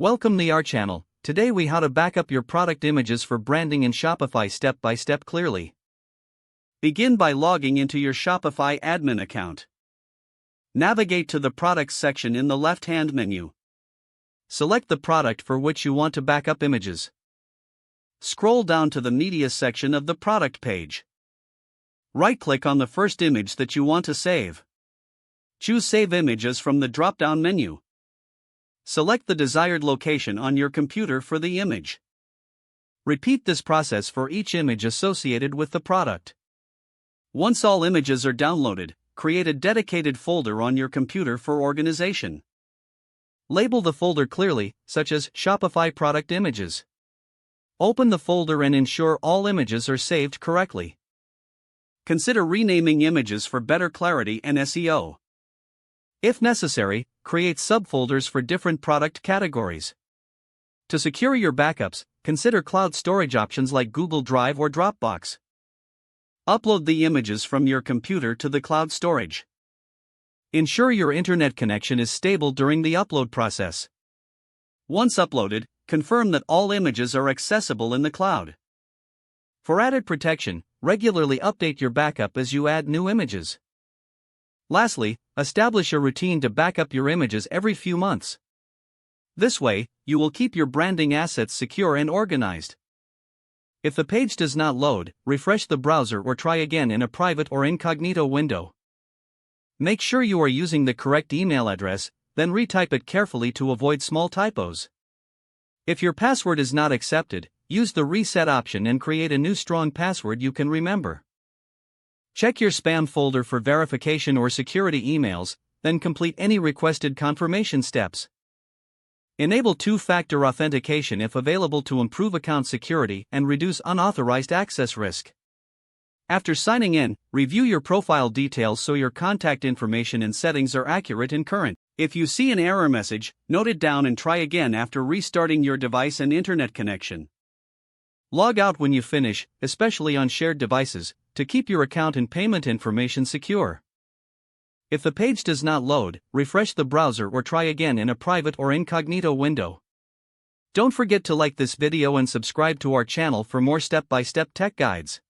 Welcome to our channel. Today we how to back up your product images for branding in Shopify step by step clearly. Begin by logging into your Shopify admin account. Navigate to the Products section in the left-hand menu. Select the product for which you want to back up images. Scroll down to the Media section of the product page. Right-click on the first image that you want to save. Choose Save Images from the drop-down menu. Select the desired location on your computer for the image. Repeat this process for each image associated with the product. Once all images are downloaded, create a dedicated folder on your computer for organization. Label the folder clearly, such as Shopify Product Images. Open the folder and ensure all images are saved correctly. Consider renaming images for better clarity and SEO. If necessary, create subfolders for different product categories. To secure your backups, consider cloud storage options like Google Drive or Dropbox. Upload the images from your computer to the cloud storage. Ensure your internet connection is stable during the upload process. Once uploaded, confirm that all images are accessible in the cloud. For added protection, regularly update your backup as you add new images. Lastly, establish a routine to back up your images every few months. This way, you will keep your branding assets secure and organized. If the page does not load, refresh the browser or try again in a private or incognito window. Make sure you are using the correct email address, then retype it carefully to avoid small typos. If your password is not accepted, use the reset option and create a new strong password you can remember. Check your spam folder for verification or security emails, then complete any requested confirmation steps. Enable two-factor authentication if available to improve account security and reduce unauthorized access risk. After signing in, review your profile details so your contact information and settings are accurate and current. If you see an error message, note it down and try again after restarting your device and internet connection. Log out when you finish, especially on shared devices, to keep your account and payment information secure. If the page does not load, refresh the browser or try again in a private or incognito window. Don't forget to like this video and subscribe to our channel for more step-by-step tech guides.